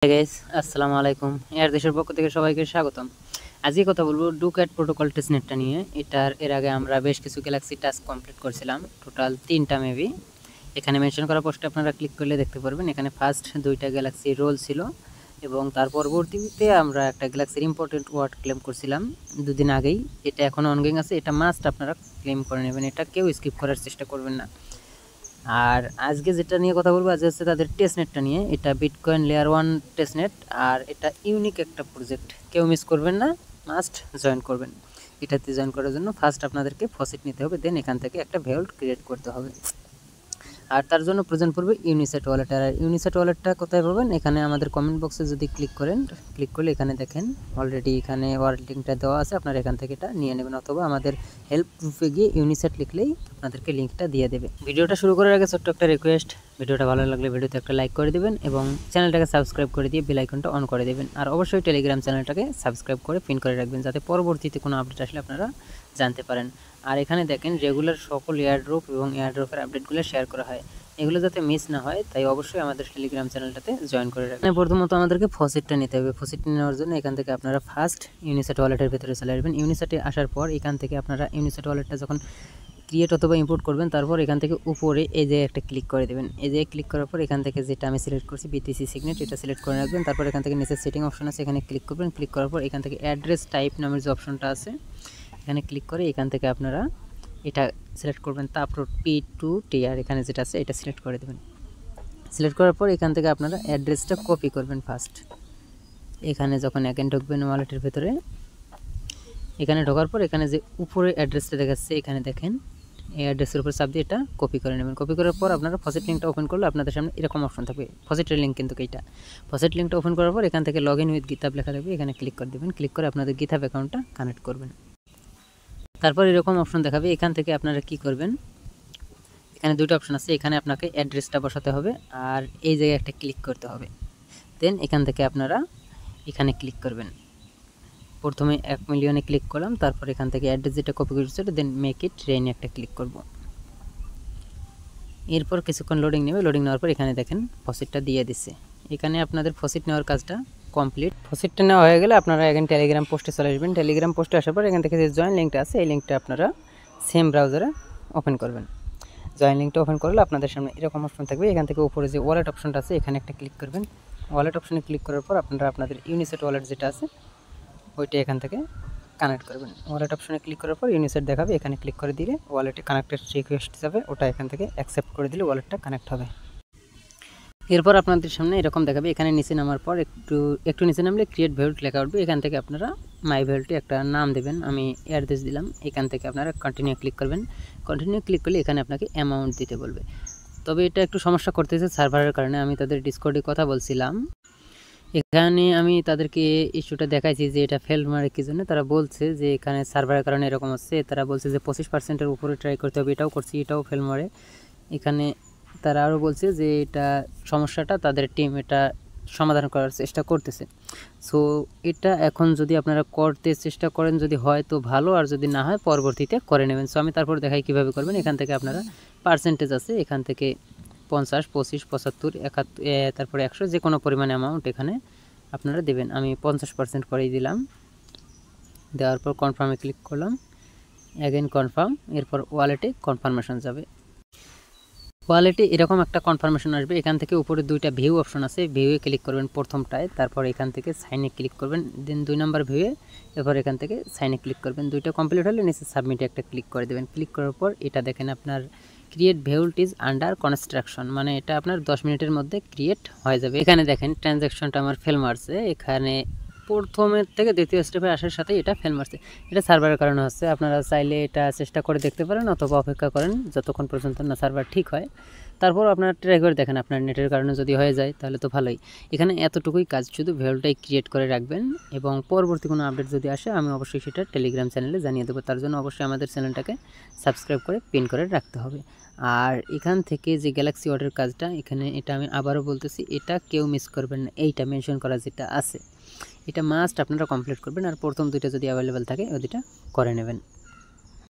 Guys আসসালামু আলাইকুম। Air দেশের পক্ষ থেকে সবাইকে স্বাগতম। আজকে কথা বলবো ডুক্যাট প্রোটোকল টেস্টনেটটা নিয়ে। এর আগে আমরা বেশ কিছু গ্যালাক্সি টাস্ক কমপ্লিট করছিলাম, টোটাল 3টা মেবি। এখানে মেনশন করা পোস্টে আপনারা ক্লিক করলে দেখতে পারবেন এখানে ফার্স্ট 2টা গ্যালাক্সি রোল ছিল এবং তার পরবর্তীতে আমরা একটা গ্যালাক্সির ইম্পর্টেন্ট ওয়ার্ড ক্লেম করছিলাম দুদিন আগেই। এটা এখন অনগোয়িং আছে, এটা মাস্ট আপনারা ক্লেম করে নেবেন, এটা কেউ স্কিপ করার চেষ্টা করবেন না। আর আজকে যেটা নিয়ে কথা বলবো আজকে হচ্ছে তাদের টেস্টনেটটা নিয়ে। এটা বিটকয়েন লেয়ার 1 টেস্টনেট আর এটা ইউনিক একটা প্রজেক্ট, কেউ মিস করবেন না, মাস্ট জয়েন করবেন। এটাতে জয়েন করার জন্য ফার্স্ট আপনাদেরকে ফসিট নিতে হবে, দেন এখান থেকে একটা ভেল্ট ক্রিয়েট করতে হবে। আর তার জন্য প্রয়োজন পড়বে ইউনিসেট ওয়ালেট। আর ইউনিসেট ওয়ালেটটা কোথায় পাবেন? এখানে আমাদের কমেন্ট বক্সে যদি ক্লিক করলে এখানে দেখেন অলরেডি এখানে ওয়ালেট লিঙ্কটা দেওয়া আছে, আপনারা এখান থেকে এটা নিয়ে নেবেন, অথবা আমাদের হেল্প গ্রুপে গিয়ে ইউনিসেট লিখলেই আপনাদেরকে লিঙ্কটা দিয়ে দেবে। ভিডিওটা শুরু করার আগে ছোট্ট একটা রিকোয়েস্ট, ভিডিওটা ভালো লাগলে ভিডিওতে একটা লাইক করে দেবেন এবং চ্যানেলটাকে সাবস্ক্রাইব করে দিয়ে বেল আইকনটা অন করে দেবেন। আর অবশ্যই টেলিগ্রাম চ্যানেলটাকে সাবস্ক্রাইব করে পিন করে রাখবেন, যাতে পরবর্তীতে কোনো আপডেট আসলে আপনারা জানতে পারেন। আর এখানে দেখেন রেগুলার সকল এয়ারড্রপ এবং এয়ারড্রপের আপডেটগুলো শেয়ার করা হয়, এগুলো যাতে মিস না হয় তাই অবশ্যই আমাদের টেলিগ্রাম চ্যানেলটাতে জয়েন করে রাখবেন। প্রথমত আমাদেরকে ফসিটটা নিতে হবে। ফসিট নেওয়ার জন্য এখান থেকে আপনারা ফার্স্ট ইউনিসেট ওয়ালেটের ভিতরে চলে আসবেন। ইউনিসেটে আসার পর এখান থেকে আপনারা ইউনিসেট ওয়ালেটটা যখন ক্রিয়েট অথবা ইম্পোর্ট করবেন, তারপর এখান থেকে উপরে এই যে একটা ক্লিক করে দেবেন। এই যে ক্লিক করার পর এখান থেকে যেটা আমি সিলেক্ট করছি বিটিসি সিগনেট, এটা সিলেক্ট করে রাখবেন। তারপর এখান থেকে নিচে সেটিং অপশন আছে, এখানে ক্লিক করবেন। ক্লিক করার পর এখান থেকে অ্যাড্রেস টাইপ নামের যে অপশনটা আছে এখানে ক্লিক করে এখান থেকে আপনারা এটা সিলেক্ট করবেন। তারপর P2TR এখানে যেটা আছে এটা সিলেক্ট করে দেবেন। সিলেক্ট করার পর এখান থেকে আপনারা অ্যাড্রেসটা কপি করবেন ফার্স্ট। এখানে যখন অ্যাগেন ঢুকবেন ওয়ালেটের ভেতরে, এখানে ঢোকার পর এখানে যে উপরে অ্যাড্রেসটা দেখাচ্ছে এখানে দেখেন, এই অ্যাড্রেসের উপর চাপ দিয়ে এটা কপি করে নেবেন। কপি করার পর আপনারা ফসিট লিঙ্কটা ওপেন করলে আপনাদের সামনে এরকম অপশন থাকবে, ফসিটের লিঙ্ক কিন্তু এইটা। ফসিট লিঙ্কটা ওপেন করার পর এখান থেকে লগ ইন উইথ গিটহাব লেখা থাকবে, এখানে ক্লিক করে দেবেন। ক্লিক করে আপনাদের গিটহাব অ্যাকাউন্টটা কানেক্ট করবেন। তারপর এরকম অপশন দেখাবে, এখান থেকে আপনারা কি করবেন, এখানে দুটো অপশন আছে, এখানে আপনাকে অ্যাড্রেসটা বসাতে হবে আর এই জায়গায় একটা ক্লিক করতে হবে। দেন এখান থেকে আপনারা এখানে ক্লিক করবেন। প্রথমে 1 মিলিয়নে ক্লিক করলাম, তারপর এখান থেকে অ্যাড্রেস যেটা কপি করেছিল দেন মেক ইট রেইন একটা ক্লিক করব। এরপর কিছুক্ষণ লোডিং নেবে, লোডিং নেওয়ার পর এখানে দেখেন ফসিটটা দিয়ে দিচ্ছে। এখানে আপনাদের ফসিট নেওয়ার কাজটা কমপ্লিট। ফসিটটা নেওয়া হয়ে গেলে আপনারা এখানে টেলিগ্রাম পোস্টে চলে আসবেন। টেলিগ্রাম পোস্টে আসার পর এখান থেকে যে জয়েন লিঙ্কটা আছে এই লিঙ্কটা আপনারা সেম ব্রাউজারে ওপেন করবেন। জয়েন লিঙ্কটা ওপেন করলে আপনাদের সামনে এরকম অপশন থাকবে। এখান থেকে উপরে যে ওয়ালেট অপশনটা আছে এখানে একটা ক্লিক করবেন। ওয়ালেট অপশনে ক্লিক করার পর আপনারা আপনাদের ইউনিসেট ওয়ালেট যেটা আছে ওইটা এখান থেকে কানেক্ট করবেন। ওয়ালেট অপশনে ক্লিক করার পর ইউনিসেট দেখাবে, এখানে ক্লিক করে দিলে ওয়ালেটে কানেক্টেড রিকোয়েস্ট যাবে, ওটা এখান থেকে অ্যাকসেপ্ট করে দিলে ওয়ালেটটা কানেক্ট হবে। এরপর আপনাদের সামনে এরকম দেখাবে, এখানে নিচে নামার পর একটু নিচে নামলে ক্রিয়েট ভেল্ট লেখা উঠবে। এখান থেকে আপনারা মাই ভেল্টে একটা নাম দেবেন, আমি অ্যাড্রেস দিলাম। এখান থেকে আপনারা কন্টিনিউ ক্লিক করবেন। কন্টিনিউ ক্লিক করলে এখানে আপনাকে অ্যামাউন্ট দিতে বলবে। তবে এটা একটু সমস্যা করতেছে সার্ভারের কারণে। আমি তাদের ডিসকর্ডে কথা বলছিলাম, এখানে আমি তাদেরকে ইস্যুটা দেখাইছি যে এটা ফেল মারে কি জন্য। তারা বলছে যে এখানে সার্ভারের কারণে এরকম হচ্ছে। তারা বলছে যে 25%-এর উপরে ট্রাই করতে হবে, এটাও করছি, এটাও ফেল মারে। এখানে তারা আরও বলছে যে এটা সমস্যাটা তাদের টিম এটা সমাধান করার চেষ্টা করতেছে। সো এটা এখন যদি আপনারা করতে চেষ্টা করেন, যদি হয় তো ভালো, আর যদি না হয় পরবর্তীতে করে নেবেন। সো আমি তারপর দেখাই কীভাবে করবেন। এখান থেকে আপনারা পার্সেন্টেজ আছে, এখান থেকে 50, 25, 75, 71, তারপরে 100 যে কোনো পরিমাণে অ্যামাউন্ট এখানে আপনারা দেবেন। আমি 50% করেই দিলাম। দেওয়ার পর কনফার্মে ক্লিক করলাম, অ্যাগেন কনফার্ম। এরপর ওয়ালেটে কনফার্মেশন যাবে। ওয়ালেটে এরকম একটা কনফার্মেশন আসবে। এখান থেকে উপরে 2টা ভিউ অপশন আছে, ভিউয়ে ক্লিক করবেন প্রথমটায়, তারপর এখান থেকে সাইনে ক্লিক করবেন, দেন 2 নম্বর ভিউয়ে, এরপর এখান থেকে সাইনে ক্লিক করবেন। 2টা কমপ্লিট হলে নিচে সাবমিটে একটা ক্লিক করে দেবেন। ক্লিক করার পর এটা দেখেন আপনার ক্রিয়েট ভেল্ট ইজ আন্ডার কনস্ট্রাকশন, মানে এটা আপনার 10 মিনিটের মধ্যে ক্রিয়েট হয়ে যাবে। এখানে দেখেন ট্রানজ্যাকশনটা আমার ফেল মারছে, এখানে প্রথমের থেকে দ্বিতীয় স্টেপে আসার সাথে এটা ফেল মারছে। এটা সার্ভারের কারণে হচ্ছে, আপনারা চাইলে এটা চেষ্টা করে দেখতে পারেন অথবা অপেক্ষা করেন যতক্ষণ পর্যন্ত না সার্ভার ঠিক হয়। তারপর আপনারা ট্রাই করে দেখেন, আপনার নেটের কারণে যদি হয়ে যায় তাহলে তো ভালোই। এখানে এতটুকুই কাজ, শুধু ভেল্টটাই ক্রিয়েট করে রাখবেন এবং পরবর্তী কোনো আপডেট যদি আসে আমি অবশ্যই সেটা টেলিগ্রাম চ্যানেলে জানিয়ে দেবো। তার জন্য অবশ্যই আমাদের চ্যানেলটাকে সাবস্ক্রাইব করে পিন করে রাখতে হবে। আর এখান থেকে যে গ্যালাক্সি ওয়ার্ডের কাজটা, এখানে এটা আমি আবারও বলতেছি, এটা কেউ মিস করবেন না। এইটা মেনশন করা যেটা আছে এটা মাস্ট আপনারা কমপ্লিট করবেন। আর প্রথম 2টা যদি অ্যাভেলেবেল থাকে ওই 2টা করে নেবেন।